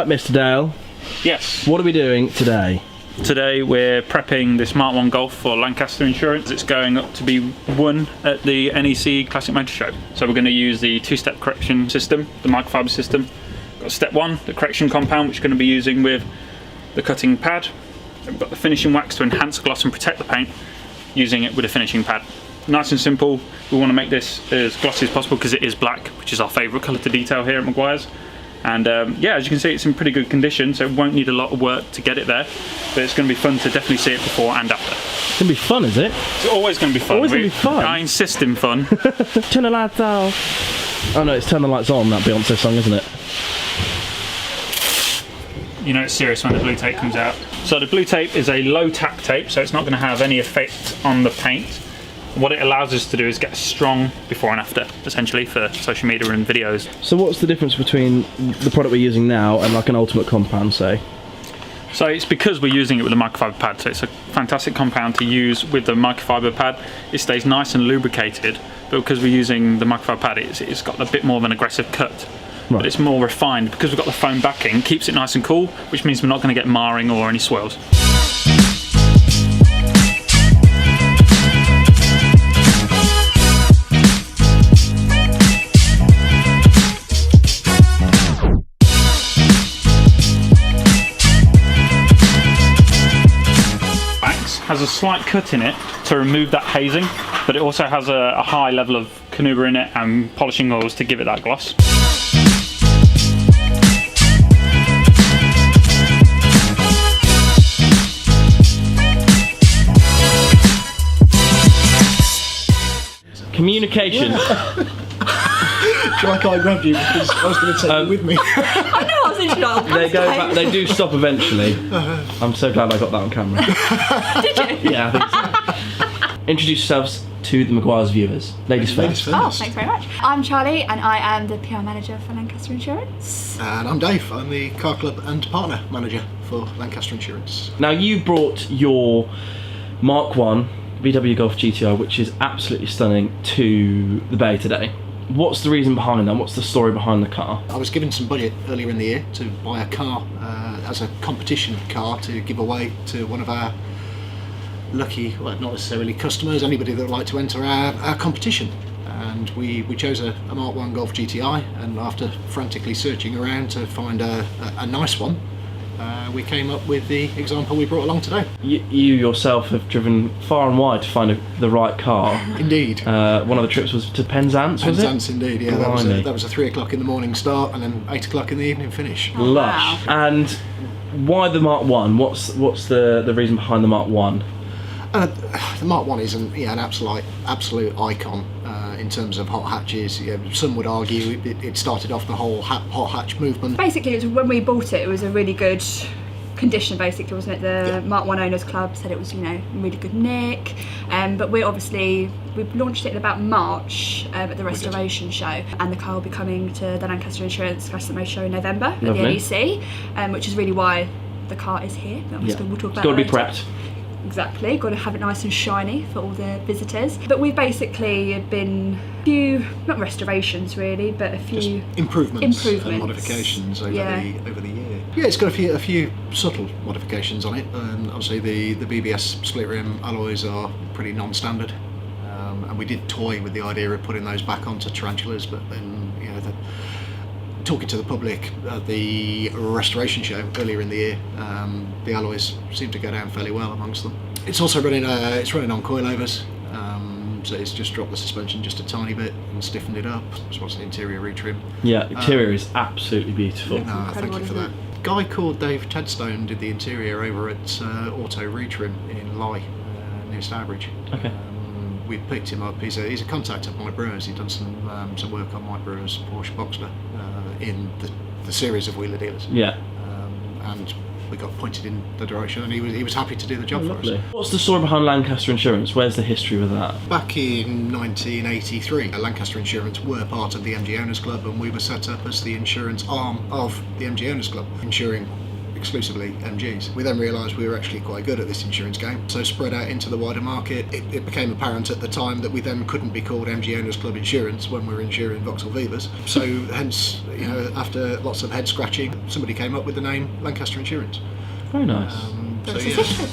Mr. Dale. Yes. What are we doing today? Today we're prepping this Mark 1 Golf for Lancaster Insurance. It's going up to be won at the NEC Classic Motor Show. So we're going to use the two-step correction system, the microfiber system. Got step 1, the correction compound, which we're going to be using with the cutting pad. We've got the finishing wax to enhance the gloss and protect the paint, using it with a finishing pad. Nice and simple. We want to make this as glossy as possible because it is black, which is our favourite colour to detail here at Meguiar's. And yeah, as you can see, it's in pretty good condition, so it won't need a lot of work to get it there. But it's going to be fun to definitely see it before and after. It's going to be fun, is it? It's always going to be fun. Always going to be fun. I insist in fun. Turn the lights off. Oh no, it's Turn the Lights On, that Beyonce song, isn't it? You know it's serious when the blue tape comes out. So the blue tape is a low tack tape, so it's not going to have any effect on the paint. What it allows us to do is get a strong before and after, essentially, for social media and videos. So what's the difference between the product we're using now and like an ultimate compound, say? So it's because we're using it with a microfiber pad, so it's a fantastic compound to use with the microfiber pad. It stays nice and lubricated, but because we're using the microfiber pad, it's got a bit more of an aggressive cut. Right. But it's more refined because we've got the foam backing, keeps it nice and cool, which means we're not going to get marring or any swirls. Has a slight cut in it to remove that hazing, but it also has a high level of canuba in it and polishing oils to give it that gloss. Communication. Like I grabbed you because I was going to take you with me. I know, I was literally like, They go back, they do stop eventually. I'm so glad I got that on camera. Did you? Yeah, I think so. Introduce yourselves to the Meguiar's viewers. Ladies first. Oh, thanks very much. I'm Charlie and I am the PR manager for Lancaster Insurance. And I'm Dave. I'm the car club and partner manager for Lancaster Insurance. Now you brought your Mark 1 VW Golf GTI, which is absolutely stunning, to the bay today. What's the reason behind that? What's the story behind the car? I was given some budget earlier in the year to buy a car as a competition car to give away to one of our lucky, well, not necessarily customers, anybody that would like to enter our competition. And we chose a Mark 1 Golf GTI, and after frantically searching around to find a nice one, we came up with the example we brought along today. You yourself have driven far and wide to find the right car. Indeed. One of the trips was to Penzance, was it? Penzance, indeed, yeah. That was a 3 o'clock in the morning start and then 8 o'clock in the evening finish. Oh, lush. wow. And why the Mark 1? What's the reason behind the Mark 1? The Mark 1 is an absolute icon in terms of hot hatches. Some would argue it started off the whole hot hatch movement. Basically, it was, when we bought it, it was a really good condition, basically, wasn't it? The Mark 1 Owners Club said it was, you know, in really good nick. But we launched it in about March at the restoration show, and the car will be coming to the Lancaster Insurance Classic Motor Show in November at the NEC, which is really why the car is here. We'll talk about it's got to be prepped. Exactly, got to have it nice and shiny for all the visitors. But we've basically been a few, not restorations really, but a few just improvements and modifications over the year. Yeah, it's got a few subtle modifications on it. Obviously the BBS split rim alloys are pretty non-standard, and we did toy with the idea of putting those back onto tarantulas, but then, you know, talking to the public at the restoration show earlier in the year, the alloys seem to go down fairly well amongst them. It's also running on coilovers, so it's just dropped the suspension just a tiny bit and stiffened it up. As well as the interior retrim. Yeah, interior is absolutely beautiful. No, thank you for that. A guy called Dave Tedstone did the interior over at Auto Retrim in Lye, near Stourbridge. Okay. We picked him up. He's a contact of Mike Brewer's. He'd done some work on Mike Brewer's Porsche Boxster in the series of wheeler dealers. Yeah. And we got pointed in the direction, and he was happy to do the job for us. What's the story behind Lancaster Insurance? Where's the history with that? Back in 1983, Lancaster Insurance were part of the MG Owners Club, and we were set up as the insurance arm of the MG Owners Club, insuring exclusively MGs. We then realised we were actually quite good at this insurance game, so spread out into the wider market. It became apparent at the time that we then couldn't be called MG Owners Club Insurance when we were insuring Vauxhall Vivas. So hence, after lots of head scratching, somebody came up with the name Lancaster Insurance. Very nice. So It's yeah. efficient.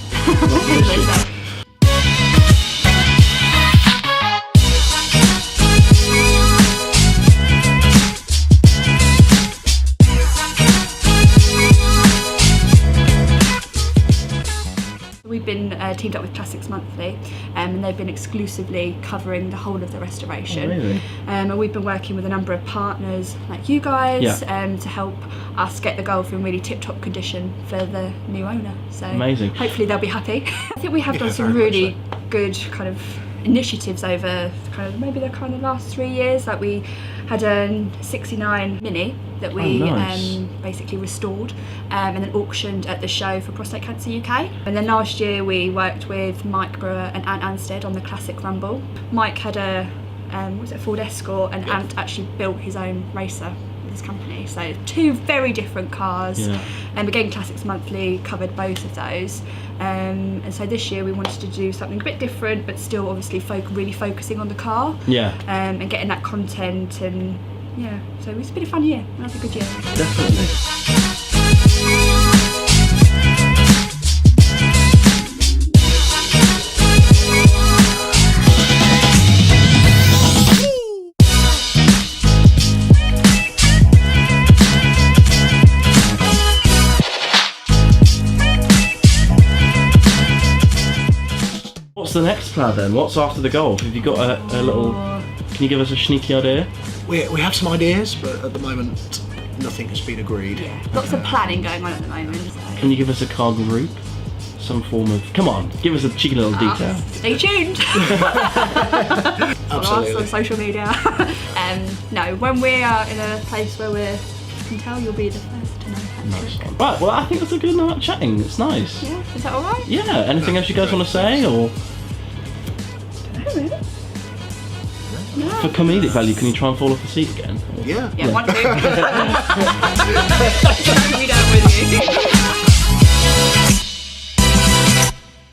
We've been teamed up with Classics Monthly, and they've been exclusively covering the whole of the restoration. Oh, really? And we've been working with a number of partners like you guys to help us get the Golf in really tip-top condition for the new owner. So Amazing. hopefully they'll be happy. I think we have done some very much really good kind of initiatives over kind of maybe the kind of last 3 years. Like we had a 69 Mini that we basically restored and then auctioned at the show for Prostate Cancer UK. And then last year we worked with Mike Brewer and Ant Anstead on the Classic Rumble. Mike had a Ford Escort, and Ant actually built his own racer with his company. So 2 very different cars. Yeah. And again, Classics Monthly covered both of those. And so this year we wanted to do something a bit different, but still obviously really focusing on the car. Yeah. And getting that content, and yeah, so it's been a fun year. That was a good year. Definitely. What's the next plan then? What's after the Golf? Have you got a little... Can you give us a sneaky idea? We have some ideas, but at the moment nothing has been agreed. Yeah, lots of planning going on at the moment. So. Can you give us a car group? Some form of... Come on, give us a cheeky little detail. Stay tuned. Follow us Absolutely. on social media. No, when we are in a place where we can tell, you'll be the first to know. Nice one. Right, well, I think that's a good night chatting. It's nice. Yeah, is that alright? Yeah, anything else you guys want to say? Or No, really. No. for comedic value, can you try and fall off the seat again? Yeah. Yeah, 1, 2. Bring me down with you.